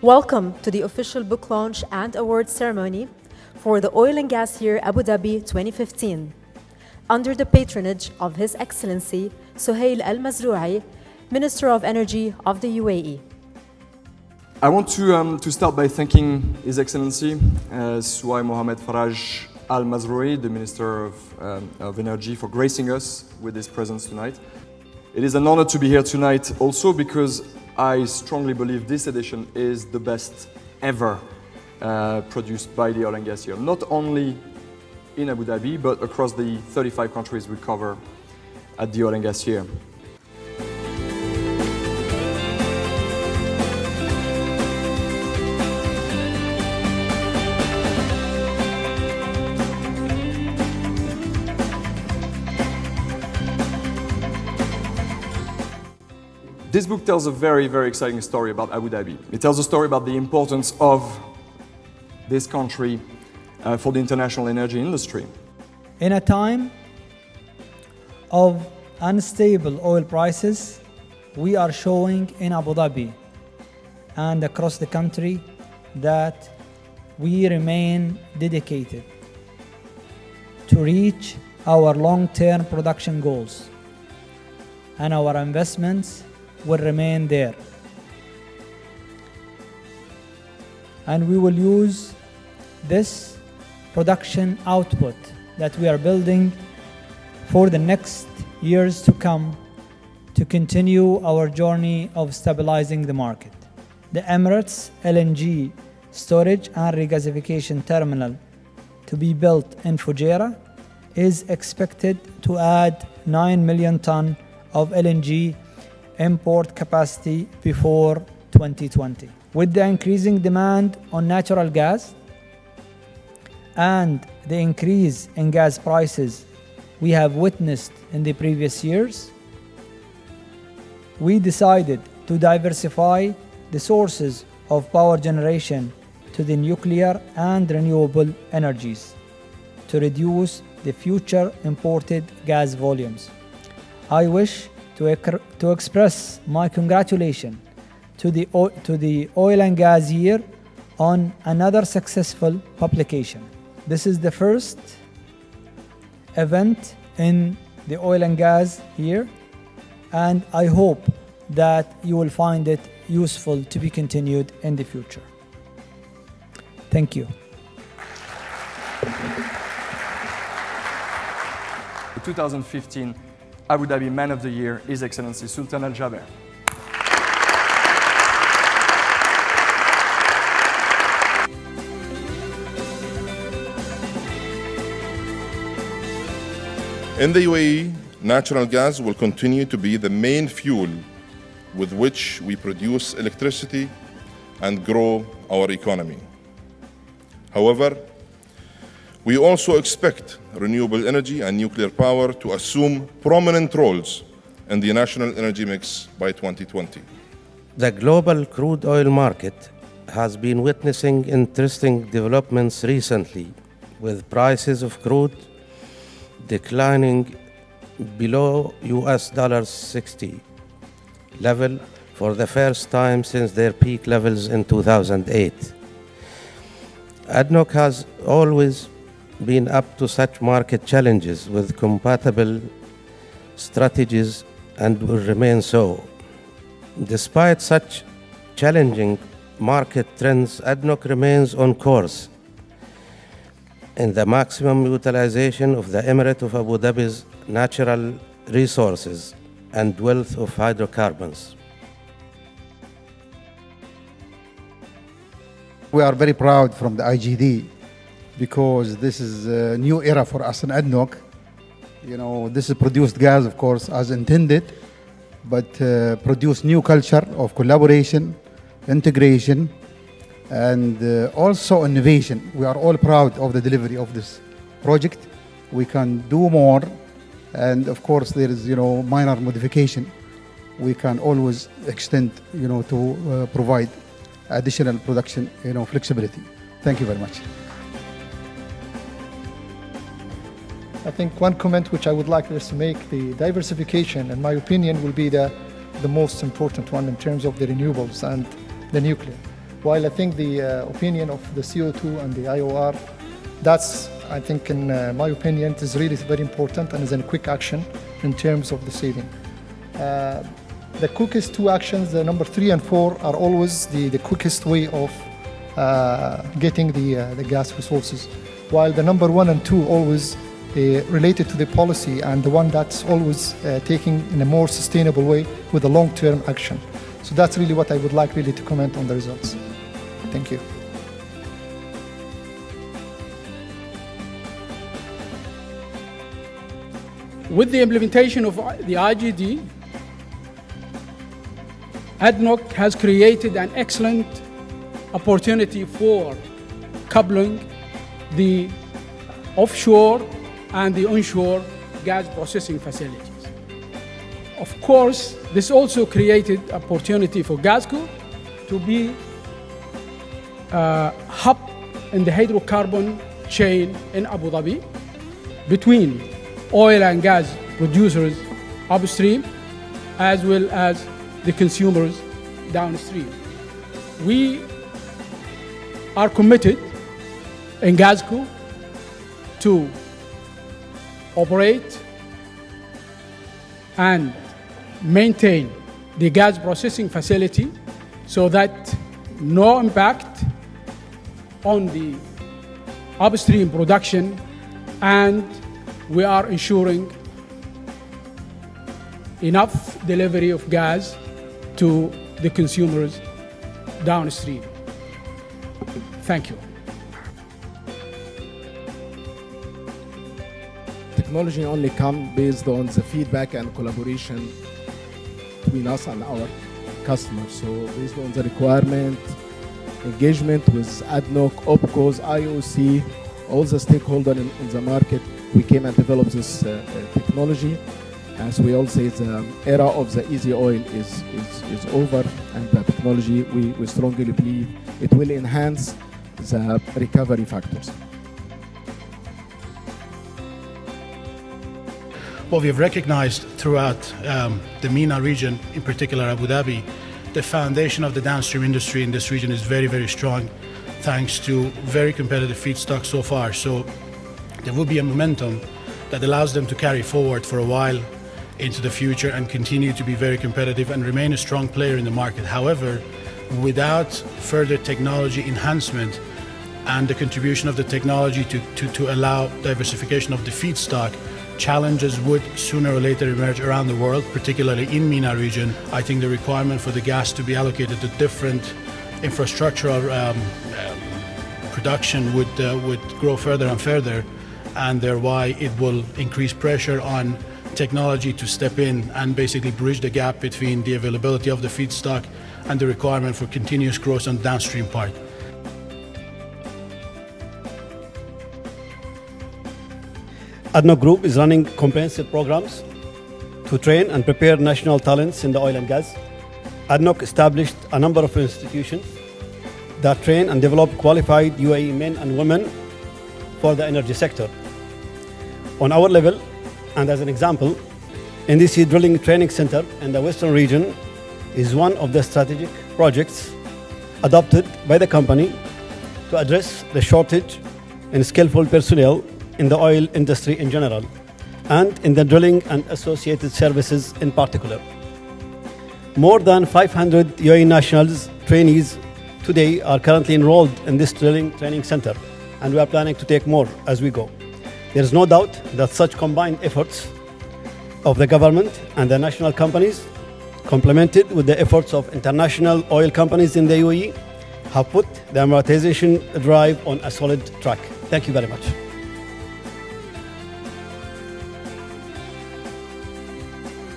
Welcome to the official book launch and awards ceremony for the Oil and Gas Year Abu Dhabi 2015, under the patronage of His Excellency Suhail Al-Mazrou'i, Minister of Energy of the UAE. I want to start by thanking His Excellency Suhail Mohammed Faraj Al-Mazrou'i, the Minister of Energy, for gracing us with his presence tonight. It is an honor to be here tonight also because I strongly believe this edition is the best ever produced by the Oil and Gas Year, not only in Abu Dhabi, but across the 35 countries we cover at the Oil and Gas Year. This book tells a very, very exciting story about Abu Dhabi. It tells a story about the importance of this country for the international energy industry. In a time of unstable oil prices, we are showing in Abu Dhabi and across the country that we remain dedicated to reach our long-term production goals, and our investments will remain there. And we will use this production output that we are building for the next years to come to continue our journey of stabilizing the market. The Emirates LNG storage and regasification terminal to be built in Fujairah is expected to add 9 million ton of LNG import capacity before 2020. With the increasing demand on natural gas and the increase in gas prices we have witnessed in the previous years, we decided to diversify the sources of power generation to the nuclear and renewable energies to reduce the future imported gas volumes. I wish to express my congratulations to the Oil and Gas Year on another successful publication. This is the first event in the Oil and Gas Year, and I hope that you will find it useful to be continued in the future. Thank you. The 2015 Abu Dhabi Man of the Year, His Excellency Sultan Al Jaber. In the UAE, natural gas will continue to be the main fuel with which we produce electricity and grow our economy. However, we also expect renewable energy and nuclear power to assume prominent roles in the national energy mix by 2020. The global crude oil market has been witnessing interesting developments recently, with prices of crude declining below $60 level for the first time since their peak levels in 2008. ADNOC has always been up to such market challenges with compatible strategies and will remain so. Despite such challenging market trends, ADNOC remains on course in the maximum utilization of the Emirate of Abu Dhabi's natural resources and wealth of hydrocarbons. We are very proud from the IGD because this is a new era for us in ADNOC. You know, this is produced gas, of course, as intended, but produce new culture of collaboration, integration, and also innovation. We are all proud of the delivery of this project. We can do more, and of course there is, minor modification. We can always extend, to provide additional production, flexibility. Thank you very much. I think one comment which I would like us to make, the diversification, in my opinion, will be the most important one in terms of the renewables and the nuclear. while I think the opinion of the CO2 and the IOR, that's, I think, in my opinion, is really very important and is a quick action in terms of the saving. The quickest two actions, the number 3 and 4, are always the quickest way of getting the gas resources, while the number 1 and 2 always related to the policy and the one that's always taking in a more sustainable way with a long-term action. So that's really what I would like really to comment on the results. Thank you. With the implementation of the IGD, ADNOC has created an excellent opportunity for coupling the offshore and the onshore gas processing facilities. Of course, this also created opportunity for GASCO to be a hub in the hydrocarbon chain in Abu Dhabi between oil and gas producers upstream as well as the consumers downstream. We are committed in GASCO to operate and maintain the gas processing facility so that no impact on the upstream production, and we are ensuring enough delivery of gas to the consumers downstream. Thank you. Technology only comes based on the feedback and collaboration between us and our customers. So based on the requirement, engagement with ADNOC, OPCOs, IOC, all the stakeholders in the market, we came and developed this technology. As we all say, the era of the easy oil is over, and the technology, we strongly believe it will enhance the recovery factors. What we have recognized throughout the MENA region, in particular Abu Dhabi, the foundation of the downstream industry in this region is very, very strong, thanks to very competitive feedstock so far. So there will be a momentum that allows them to carry forward for a while into the future and continue to be very competitive and remain a strong player in the market. However, without further technology enhancement and the contribution of the technology to allow diversification of the feedstock, challenges would sooner or later emerge around the world, particularly in MENA region. I think the requirement for the gas to be allocated to different infrastructural production would grow further and further, and thereby it will increase pressure on technology to step in and basically bridge the gap between the availability of the feedstock and the requirement for continuous growth on the downstream part. ADNOC Group is running comprehensive programs to train and prepare national talents in the oil and gas. ADNOC established a number of institutions that train and develop qualified UAE men and women for the energy sector. On our level, and as an example, NDC Drilling Training Center in the Western region is one of the strategic projects adopted by the company to address the shortage in skillful personnel in the oil industry in general, and in the drilling and associated services in particular. More than 500 UAE nationals trainees today are currently enrolled in this drilling training center, and we are planning to take more as we go. There is no doubt that such combined efforts of the government and the national companies, complemented with the efforts of international oil companies in the UAE, have put the Emiratization drive on a solid track. Thank you very much.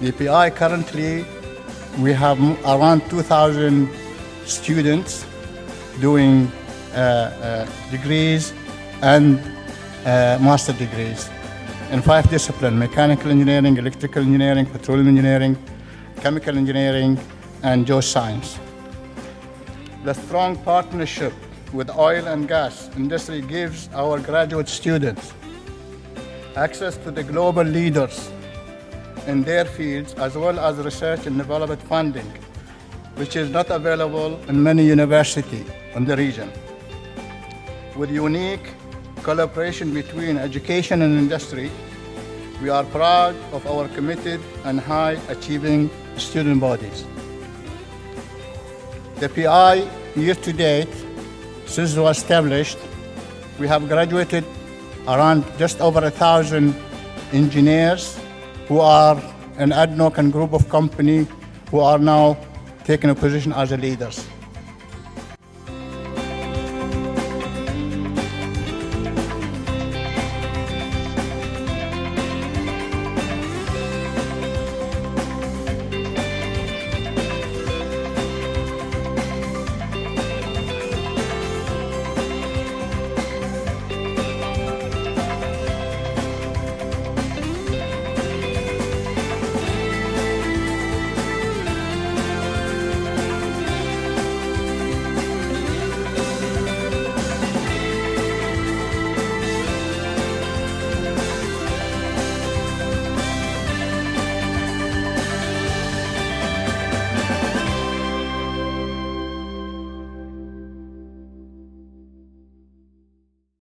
The API currently, we have around 2,000 students doing degrees and master degrees in 5 disciplines: mechanical engineering, electrical engineering, petroleum engineering, chemical engineering, and geoscience. The strong partnership with oil and gas industry gives our graduate students access to the global leaders in their fields, as well as research and development funding, which is not available in many universities in the region. With unique collaboration between education and industry, we are proud of our committed and high-achieving student bodies. The PI year-to-date, since it was established, we have graduated around just over 1,000 engineers who are an ADNOC and group of companies who are now taking a position as leaders.